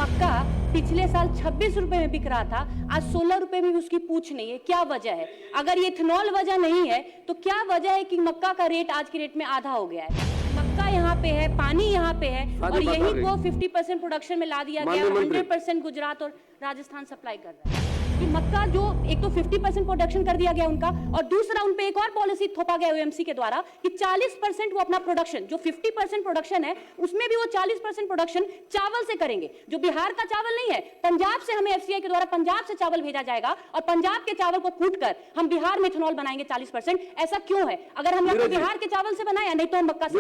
मक्का पिछले साल 26 रुपए में बिक रहा था, आज 16 रुपए में भी उसकी पूछ नहीं है। क्या वजह है? अगर ये इथेनॉल वजह नहीं है तो क्या वजह है कि मक्का का रेट आज के रेट में आधा हो गया है? मक्का यहाँ पे है, पानी यहाँ पे है, और यही को 50% प्रोडक्शन में ला दिया गया, 100% गुजरात और राजस्थान सप्लाई कर रहा है। कि मक्का जो एक तो 50% प्रोडक्शन कर दिया गया उनका, और दूसरा उन पे एक और पॉलिसी थोपा गया ओएमसी के द्वारा कि 40% वो अपना प्रोडक्शन, जो 50% प्रोडक्शन है उसमें भी वो 40% प्रोडक्शन चावल से करेंगे। जो बिहार का चावल नहीं है, पंजाब से हमें एफसीआई के द्वारा पंजाब से चावल भेजा जाएगा और पंजाब के चावल को कूटकर हम बिहार में इथेनॉल बनाएंगे 40%। ऐसा क्यों है? अगर हम यहाँ बिहार के चावल से बनाए, नहीं तो हम मक्का से।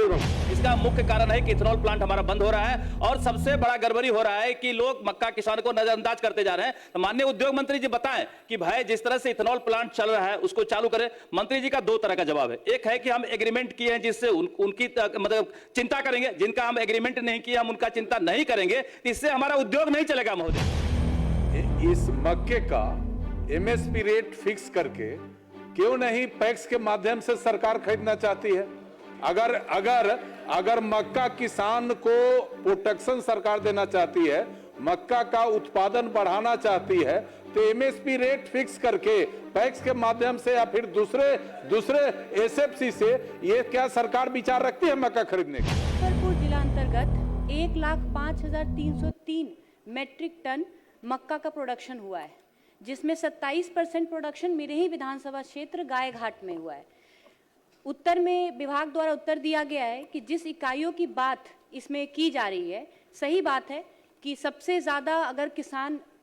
इसका मुख्य कारण है कि इथेनॉल प्लांट हमारा बंद हो रहा है, और सबसे बड़ा गड़बड़ी हो रहा है कि लोग मक्का किसानों को नजरअंदाज करते जा रहे हैं। तो माननीय उद्योग मंत्री जी बताएं कि भाई जिस तरह से इथेनॉल प्लांट चल रहा है उसको चालू करें। मंत्री जी का दो तरह का जवाब है। एक है कि हम एग्रीमेंट किए हैं जिससे उनकी मतलब चिंता करेंगे, जिनका हम एग्रीमेंट नहीं किए हम उनका चिंता नहीं करेंगे, इससे हमारा उद्योग नहीं चलेगा। महोदय, इस मक्के का एमएसपी रेट फिक्स करके क्यों नहीं पैक्स के माध्यम से सरकार खरीदना चाहती है? अगर मक्का किसान को प्रोटेक्शन सरकार देना चाहती है, मक्का का उत्पादन बढ़ाना चाहती है, तो एमएसपी रेट फिक्स करके पैक्स के माध्यम से या फिर दूसरे एसएफसी से ये क्या सरकार विचार रखती है मक्का खरीदने का? मुजफ्फरपुर जिला अंतर्गत 1,05,303 मैट्रिक टन मक्का का प्रोडक्शन हुआ है, जिसमें 27% प्रोडक्शन मेरे ही विधानसभा क्षेत्र गायघाट में हुआ है। उत्तर में विभाग द्वारा उत्तर दिया गया है कि जिस इकाइयों की बात इसमें की जा रही है, सही बात है कि सबसे ज़्यादा अगर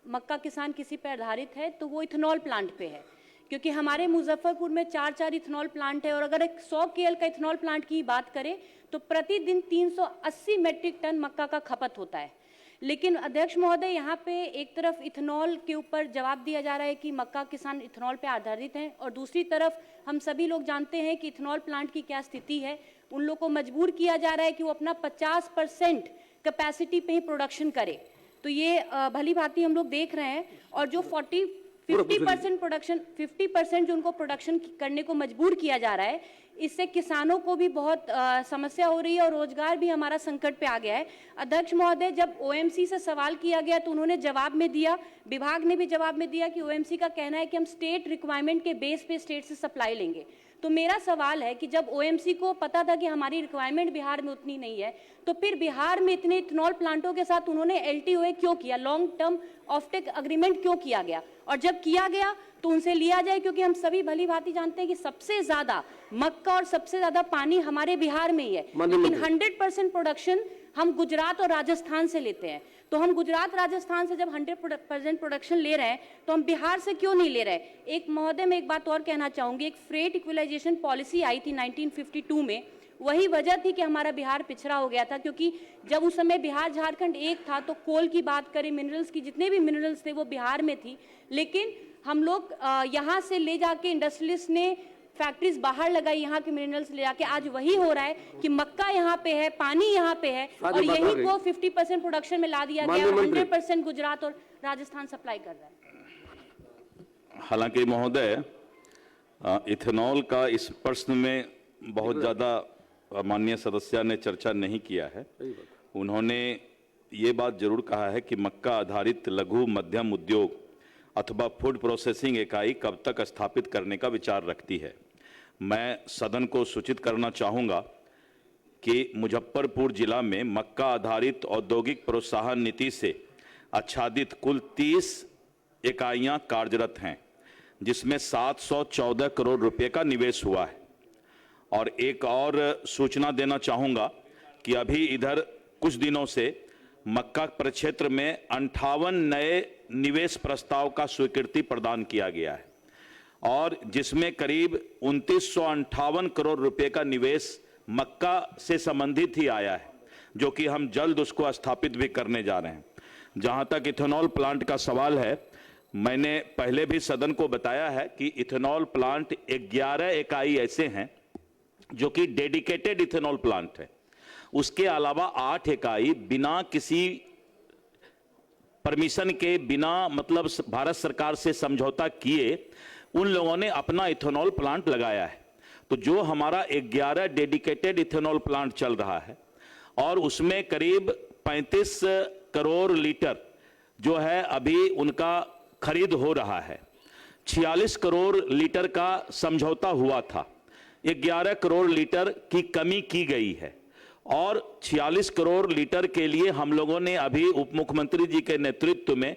मक्का किसान किसी पर आधारित है तो वो इथेनॉल प्लांट पे है, क्योंकि हमारे मुजफ्फरपुर में 4 इथेनॉल प्लांट है। और अगर एक 100 KL का इथेनॉल प्लांट की बात करें तो प्रतिदिन 380 मैट्रिक टन मक्का का खपत होता है। लेकिन अध्यक्ष महोदय, यहाँ पे एक तरफ इथेनॉल के ऊपर जवाब दिया जा रहा है कि मक्का किसान इथेनॉल पे आधारित हैं, और दूसरी तरफ हम सभी लोग जानते हैं कि इथेनॉल प्लांट की क्या स्थिति है। उन लोग को मजबूर किया जा रहा है कि वो अपना 50% कैपेसिटी पे ही प्रोडक्शन करे। तो ये भली भांति हम लोग देख रहे हैं, और जो 50% प्रोडक्शन, 50% जो उनको प्रोडक्शन करने को मजबूर किया जा रहा है, इससे किसानों को भी बहुत समस्या हो रही है और रोजगार भी हमारा संकट पे आ गया है। अध्यक्ष महोदय, जब ओएमसी से सवाल किया गया तो उन्होंने जवाब में दिया, विभाग ने भी जवाब में दिया कि ओएमसी का कहना है कि हम स्टेट रिक्वायरमेंट के बेस पे स्टेट से सप्लाई लेंगे। तो मेरा सवाल है कि जब ओएमसी को पता था कि हमारी रिक्वायरमेंट बिहार में उतनी नहीं है, तो फिर बिहार में इतने इथेनॉल प्लांटों के साथ उन्होंने एलटीओए क्यों किया, लॉन्ग टर्म ऑफटेक एग्रीमेंट क्यों किया गया? और जब किया गया तो उनसे लिया जाए, क्योंकि हम सभी भली भांति जानते हैं कि सबसे ज्यादा मक्का और सबसे ज्यादा पानी हमारे बिहार में ही है, लेकिन 100% प्रोडक्शन हम गुजरात और राजस्थान से लेते हैं। तो हम गुजरात राजस्थान से जब 100% प्रोडक्शन ले रहे हैं तो हम बिहार से क्यों नहीं ले रहे? एक महोदय, मैं एक बात और कहना चाहूंगी, एक फ्रेट इक्वलाइजेशन पॉलिसी आई थी 1952 में, वही वजह थी कि हमारा बिहार पिछड़ा हो गया था, क्योंकि जब उस समय बिहार झारखंड एक था तो कोल की बात करें, मिनरल्स की, जितने भी मिनरल्स थे वो बिहार में थी। लेकिन हम लोग यहाँ से ले जाके इंडस्ट्रियलिस्ट ने फैक्ट्रीज बाहर लगाई, यहाँ के मिनरल्स ले जाके, आज वही हो रहा है कि मक्का यहाँ पे है, पानी यहाँ पे है, और यही को 50% प्रोडक्शन में ला दिया गया, 100% गुजरात और राजस्थान सप्लाई कर रहा है। हालांकि महोदय, इथेनॉल का इस प्रश्न में बहुत ज्यादा माननीय सदस्य ने चर्चा नहीं किया है। उन्होंने ये बात जरूर कहा है कि मक्का आधारित लघु मध्यम उद्योग अथवा फूड प्रोसेसिंग इकाई कब तक स्थापित करने का विचार रखती है। मैं सदन को सूचित करना चाहूँगा कि मुजफ्फरपुर जिला में मक्का आधारित औद्योगिक प्रोत्साहन नीति से आच्छादित कुल 30 इकाइयाँ कार्यरत हैं, जिसमें 714 करोड़ रुपए का निवेश हुआ है। और एक और सूचना देना चाहूँगा कि अभी इधर कुछ दिनों से मक्का प्रक्षेत्र में 58 नए निवेश प्रस्ताव का स्वीकृति प्रदान किया गया है, और जिसमें करीब 2958 करोड़ रुपए का निवेश मक्का से संबंधित ही आया है, जो कि हम जल्द उसको स्थापित भी करने जा रहे हैं। जहां तक इथेनॉल प्लांट का सवाल है, मैंने पहले भी सदन को बताया है कि इथेनॉल प्लांट 11 इकाई ऐसे हैं जो कि डेडिकेटेड इथेनॉल प्लांट है। उसके अलावा 8 इकाई बिना किसी परमिशन के, बिना मतलब भारत सरकार से समझौता किए, उन लोगों ने अपना इथेनॉल प्लांट लगाया है। तो जो हमारा 11 डेडिकेटेड इथेनॉल प्लांट चल रहा है, और उसमें करीब 35 करोड़ लीटर जो है अभी उनका खरीद हो रहा है। 46 करोड़ लीटर का समझौता हुआ था, 11 करोड़ लीटर की कमी की गई है और 46 करोड़ लीटर के लिए हम लोगों ने अभी उप मुख्यमंत्री जी के नेतृत्व में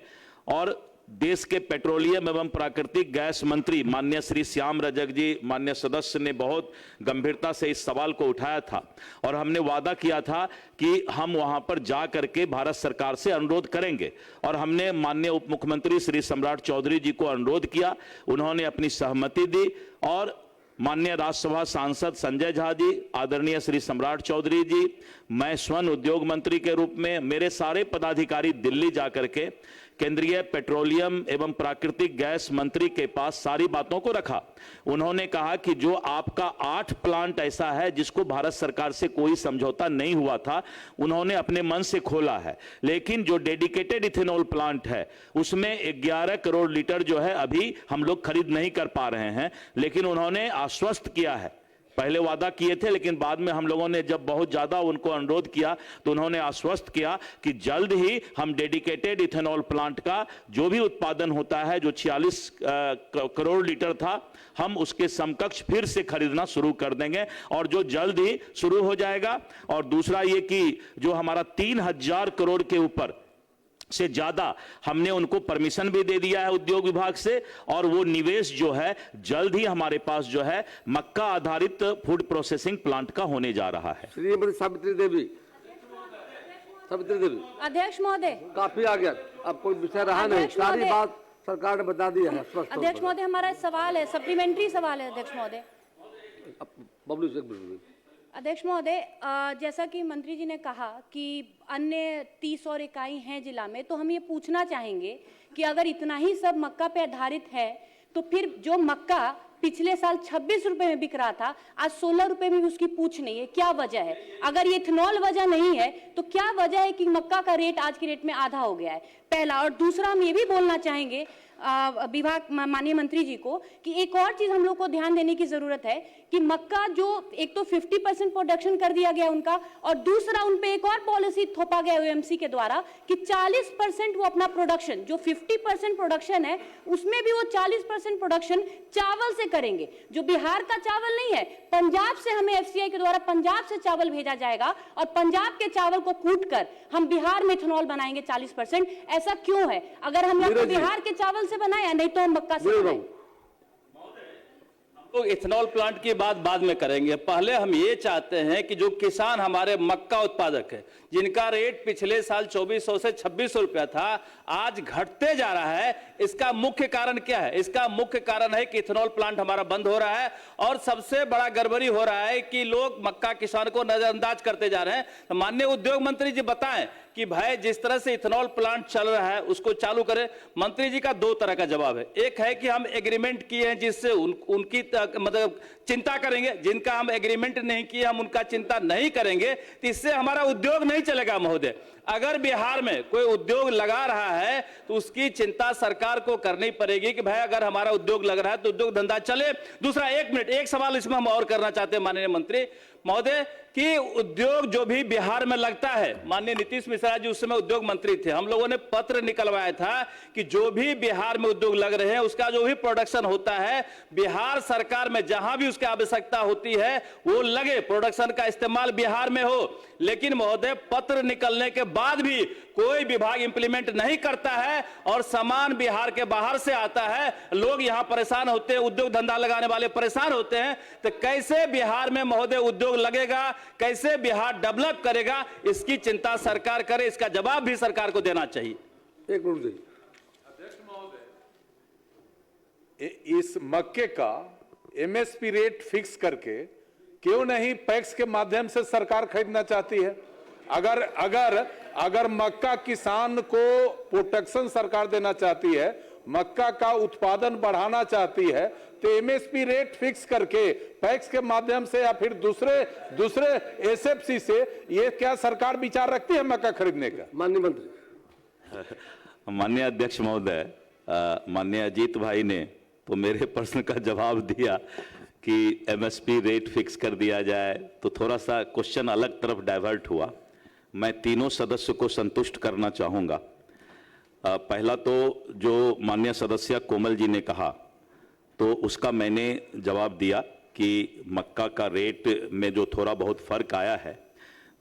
और देश के पेट्रोलियम एवं प्राकृतिक गैस मंत्री माननीय श्री श्याम रजक जी, माननीय सदस्य ने बहुत गंभीरता से इस सवाल को उठाया था और हमने वादा किया था कि हम वहां पर जा करके भारत सरकार से अनुरोध करेंगे और हमने माननीय उप मुख्यमंत्री श्री सम्राट चौधरी जी को अनुरोध किया, उन्होंने अपनी सहमति दी और माननीय राज्यसभा सांसद संजय झा जी, आदरणीय श्री सम्राट चौधरी जी, मैं स्वयं उद्योग मंत्री के रूप में, मेरे सारे पदाधिकारी दिल्ली जाकर के केंद्रीय पेट्रोलियम एवं प्राकृतिक गैस मंत्री के पास सारी बातों को रखा। उन्होंने कहा कि जो आपका 8 प्लांट ऐसा है जिसको भारत सरकार से कोई समझौता नहीं हुआ था, उन्होंने अपने मन से खोला है, लेकिन जो डेडिकेटेड इथेनॉल प्लांट है उसमें 11 करोड़ लीटर जो है अभी हम लोग खरीद नहीं कर पा रहे हैं, लेकिन उन्होंने आश्वस्त किया है। पहले वादा किए थे लेकिन बाद में हम लोगों ने जब बहुत ज्यादा उनको अनुरोध किया तो उन्होंने आश्वस्त किया कि जल्द ही हम डेडिकेटेड इथेनॉल प्लांट का जो भी उत्पादन होता है, जो 46 करोड़ लीटर था, हम उसके समकक्ष फिर से खरीदना शुरू कर देंगे और जो जल्द ही शुरू हो जाएगा। और दूसरा ये कि जो हमारा 3000 करोड़ के ऊपर से ज्यादा हमने उनको परमिशन भी दे दिया है उद्योग विभाग से और वो निवेश जो है जल्द ही हमारे पास जो है मक्का आधारित फूड प्रोसेसिंग प्लांट का होने जा रहा है। श्रीमती सावित्री देवी, अध्यक्ष महोदय, काफी आ गया, अब कोई विषय रहा नहीं, सारी बात सरकार ने बता दी है। अध्यक्ष महोदय, हमारा सवाल है, सप्लीमेंट्री सवाल है अध्यक्ष महोदय। बबलू से अध्यक्ष महोदय, जैसा कि मंत्री जी ने कहा कि अन्य 30 और इकाई हैं जिला में, तो हम ये पूछना चाहेंगे कि अगर इतना ही सब मक्का पे आधारित है तो फिर जो मक्का पिछले साल 26 रुपए में बिक रहा था, आज 16 रुपए में भी उसकी पूछ नहीं है, क्या वजह है? अगर ये इथेनॉल वजह नहीं है तो क्या वजह है कि मक्का का रेट आज के रेट में आधा हो गया है? पहला। और दूसरा, हम ये भी बोलना चाहेंगे विभाग माननीय मंत्री जी को कि एक और चीज हम लोग को ध्यान देने की जरूरत है कि मक्का जो एक तो 50% प्रोडक्शन कर दिया गया उनका, और दूसरा उन पे एक और पॉलिसी थोपा गया ओएमसी के द्वारा कि 40% वो अपना प्रोडक्शन, जो 50% प्रोडक्शन है उसमें भी वो 40% प्रोडक्शन चावल से करेंगे। जो बिहार का चावल नहीं है, पंजाब से हमें एफसीआई के द्वारा पंजाब से चावल भेजा जाएगा और पंजाब के चावल को कूट कर हम बिहार में इथेनॉल बनाएंगे 40%। ऐसा क्यों है? अगर हम लोग बिहार के चावल से बनाया, नहीं तो हम मक्का से बनाएं। तो इथेनॉल प्लांट की बात बाद में करेंगे, पहले हम ये चाहते हैं कि जो किसान हमारे मक्का उत्पादक है, जिनका रेट पिछले साल 2400 से 2600 रुपया था, आज घटते जा रहा है, इसका मुख्य कारण क्या है? इसका मुख्य कारण है कि इथेनॉल प्लांट हमारा बंद हो रहा है और सबसे बड़ा गड़बड़ी हो रहा है कि लोग मक्का किसान को नजरअंदाज करते जा रहे हैं। तो माननीय उद्योग मंत्री जी बताएं कि भाई जिस तरह से इथेनॉल प्लांट चल रहा है उसको चालू करें। मंत्री जी का 2 तरह का जवाब है, एक है कि हम एग्रीमेंट किए हैं जिससे उनकी मतलब चिंता करेंगे, जिनका हम एग्रीमेंट नहीं किए हम उनका चिंता नहीं करेंगे, तो इससे हमारा उद्योग नहीं चलेगा महोदय। अगर बिहार में कोई उद्योग लगा रहा है तो उसकी चिंता सरकार को करनी पड़ेगी कि भाई अगर हमारा उद्योग लग रहा है तो उद्योग धंधा चले। दूसरा, 1 मिनट, एक सवाल इसमें हम और करना चाहते हैं माननीय मंत्री महोदय कि उद्योग जो भी बिहार में लगता है, माननीय नीतीश मिश्रा जी उस समय उद्योग मंत्री थे, हम लोगों ने पत्र निकलवाया था कि जो भी बिहार में उद्योग लग रहे हैं उसका जो भी प्रोडक्शन होता है बिहार सरकार में जहां भी उसकी आवश्यकता होती है वो लगे, प्रोडक्शन का इस्तेमाल बिहार में हो। लेकिन महोदय पत्र निकलने के बाद भी कोई विभाग इंप्लीमेंट नहीं करता है और सामान बिहार के बाहर से आता है, लोग यहां परेशान होते हैं, उद्योग धंधा लगाने वाले परेशान होते हैं। तो कैसे बिहार में महोदय उद्योग लगेगा, कैसे बिहार डेवलप करेगा, इसकी चिंता सरकार करे, इसका जवाब भी सरकार को देना चाहिए। एक मिनट दीजिए। अध्यक्ष महोदय, इस मक्के का एमएसपी रेट फिक्स करके क्यों नहीं पैक्स के माध्यम से सरकार खरीदना चाहती है? अगर मक्का किसान को प्रोटेक्शन सरकार देना चाहती है, मक्का का उत्पादन बढ़ाना चाहती है, तो एमएसपी रेट फिक्स करके पैक्स के माध्यम से या फिर दूसरे एसएफसी से ये क्या सरकार विचार रखती है मक्का खरीदने का? माननीय मंत्री। माननीय अध्यक्ष महोदय, माननीय अजीत भाई ने तो मेरे प्रश्न का जवाब दिया कि एमएसपी रेट फिक्स कर दिया जाए, तो थोड़ा सा क्वेश्चन अलग तरफ डाइवर्ट हुआ। मैं तीनों सदस्य को संतुष्ट करना चाहूंगा। पहला तो जो माननीय सदस्य कोमल जी ने कहा तो उसका मैंने जवाब दिया कि मक्का का रेट में जो थोड़ा बहुत फर्क आया है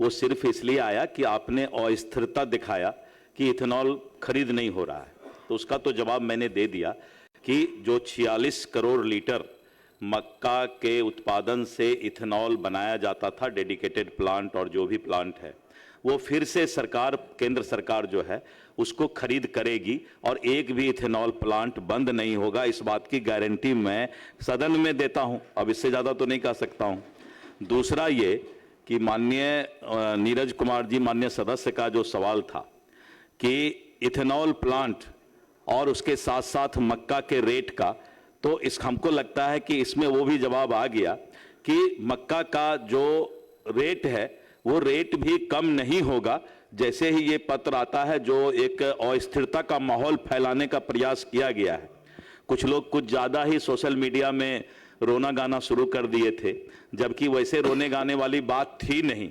वो सिर्फ इसलिए आया कि आपने अस्थिरता दिखाया कि इथेनॉल खरीद नहीं हो रहा है, तो उसका तो जवाब मैंने दे दिया कि जो 46 करोड़ लीटर मक्का के उत्पादन से इथेनॉल बनाया जाता था, डेडिकेटेड प्लांट और जो भी प्लांट है, वो फिर से सरकार, केंद्र सरकार जो है उसको खरीद करेगी और एक भी इथेनॉल प्लांट बंद नहीं होगा। इस बात की गारंटी मैं सदन में देता हूं, अब इससे ज़्यादा तो नहीं कह सकता हूं। दूसरा ये कि माननीय नीरज कुमार जी, माननीय सदस्य का जो सवाल था कि इथेनॉल प्लांट और उसके साथ साथ मक्का के रेट का, तो इस हमको लगता है कि इसमें वो भी जवाब आ गया कि मक्का का जो रेट है वो रेट भी कम नहीं होगा। जैसे ही ये पत्र आता है जो एक अस्थिरता का माहौल फैलाने का प्रयास किया गया है, कुछ लोग कुछ ज़्यादा ही सोशल मीडिया में रोना गाना शुरू कर दिए थे, जबकि वैसे रोने गाने वाली बात थी नहीं।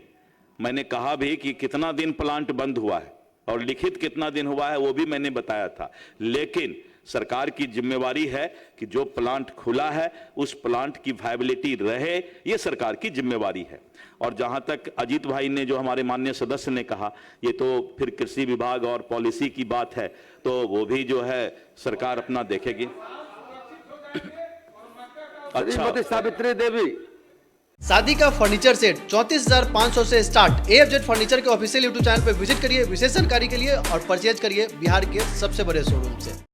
मैंने कहा भी कि कितना दिन प्लांट बंद हुआ है और लिखित कितना दिन हुआ है वो भी मैंने बताया था, लेकिन सरकार की जिम्मेवारी है कि जो प्लांट खुला है उस प्लांट की वायबिलिटी रहे, ये सरकार की जिम्मेवारी है। और जहां तक अजीत भाई ने, जो हमारे माननीय सदस्य ने कहा, ये तो फिर कृषि विभाग और पॉलिसी की बात है, तो वो भी जो है सरकार अपना देखेगी। श्रीमती सावित्री देवी। शादी का फर्नीचर सेट 34,500 से स्टार्ट। AFZ फर्नीचर के ऑफिशियल यूट्यूब चैनल पर विजिट करिए विशेष जानकारी के लिए और परचेज करिए बिहार के सबसे बड़े शोरूम से।